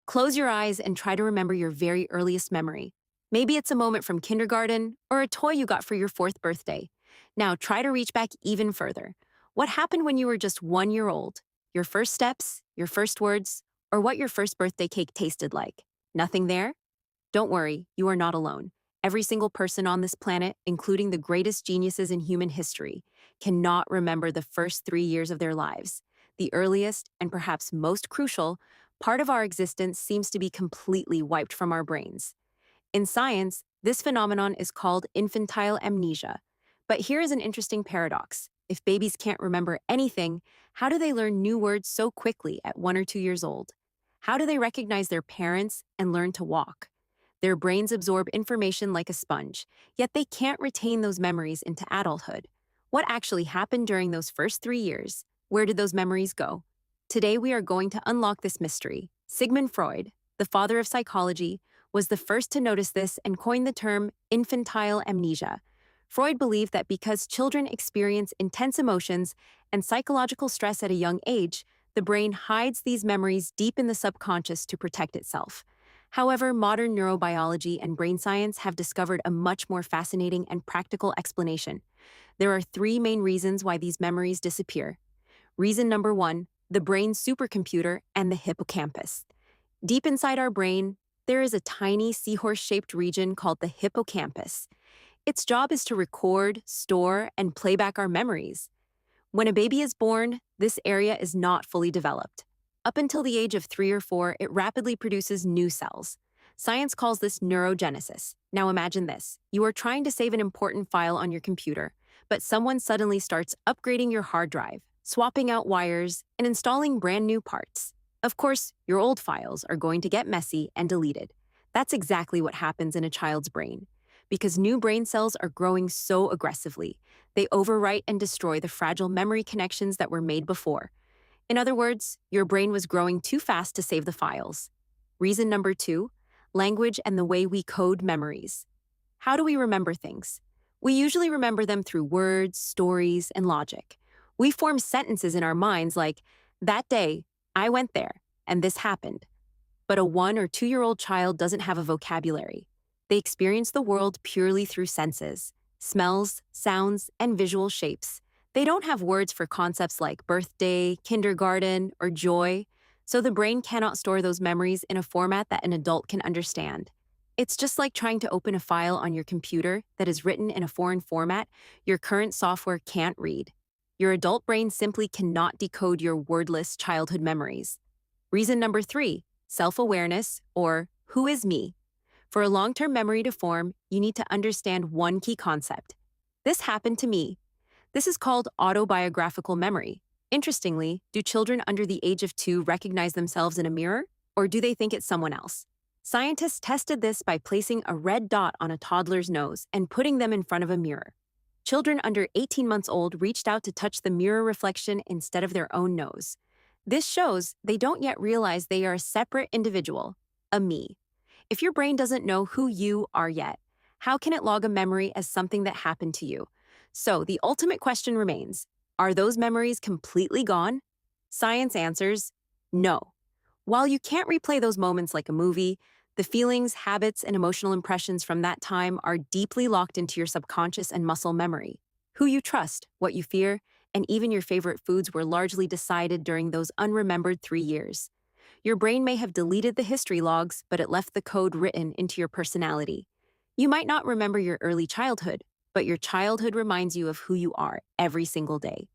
Close your eyes and try to remember your very earliest memory. Maybe it's a moment from kindergarten or a toy you got for your fourth birthday. Now try to reach back even further. What happened when you were just 1 year old? Your first steps, your first words, or what your first birthday cake tasted like? Nothing there? Don't worry, you are not alone. Every single person on this planet, including the greatest geniuses in human history, cannot remember the first 3 years of their lives. The earliest, and perhaps most crucial, part of our existence seems to be completely wiped from our brains. In science, this phenomenon is called infantile amnesia. But here is an interesting paradox. If babies can't remember anything, how do they learn new words so quickly at 1 or 2 years old? How do they recognize their parents and learn to walk? Their brains absorb information like a sponge, yet they can't retain those memories into adulthood. What actually happened during those first 3 years? Where did those memories go? Today we are going to unlock this mystery. Sigmund Freud, the father of psychology, was the first to notice this and coin the term infantile amnesia. Freud believed that because children experience intense emotions and psychological stress at a young age, the brain hides these memories deep in the subconscious to protect itself. However, modern neurobiology and brain science have discovered a much more fascinating and practical explanation. There are three main reasons why these memories disappear. Reason number one, the brain's supercomputer and the hippocampus. Deep inside our brain, there is a tiny seahorse-shaped region called the hippocampus. Its job is to record, store, and play back our memories. When a baby is born, this area is not fully developed. Up until the age of 3 or 4, it rapidly produces new cells. Science calls this neurogenesis. Now imagine this. You are trying to save an important file on your computer, but someone suddenly starts upgrading your hard drive, swapping out wires, and installing brand new parts. Of course, your old files are going to get messy and deleted. That's exactly what happens in a child's brain. Because new brain cells are growing so aggressively, they overwrite and destroy the fragile memory connections that were made before. In other words, your brain was growing too fast to save the files. Reason number two, language and the way we code memories. How do we remember things? We usually remember them through words, stories, and logic. We form sentences in our minds like, that day, I went there, and this happened. But a 1 or 2 year old child doesn't have a vocabulary. They experience the world purely through senses, smells, sounds, and visual shapes. They don't have words for concepts like birthday, kindergarten, or joy, so the brain cannot store those memories in a format that an adult can understand. It's just like trying to open a file on your computer that is written in a foreign format your current software can't read. Your adult brain simply cannot decode your wordless childhood memories. Reason number three, self-awareness, or who is me? For a long-term memory to form, you need to understand one key concept. This happened to me. This is called autobiographical memory. Interestingly, do children under the age of 2 recognize themselves in a mirror, or do they think it's someone else? Scientists tested this by placing a red dot on a toddler's nose and putting them in front of a mirror. Children under 18 months old reached out to touch the mirror reflection instead of their own nose. This shows they don't yet realize they are a separate individual, a me. If your brain doesn't know who you are yet, how can it log a memory as something that happened to you? So the ultimate question remains, are those memories completely gone? Science answers, no. While you can't replay those moments like a movie, the feelings, habits, and emotional impressions from that time are deeply locked into your subconscious and muscle memory. Who you trust, what you fear, and even your favorite foods were largely decided during those unremembered 3 years. Your brain may have deleted the history logs, but it left the code written into your personality. You might not remember your early childhood, but your childhood reminds you of who you are every single day.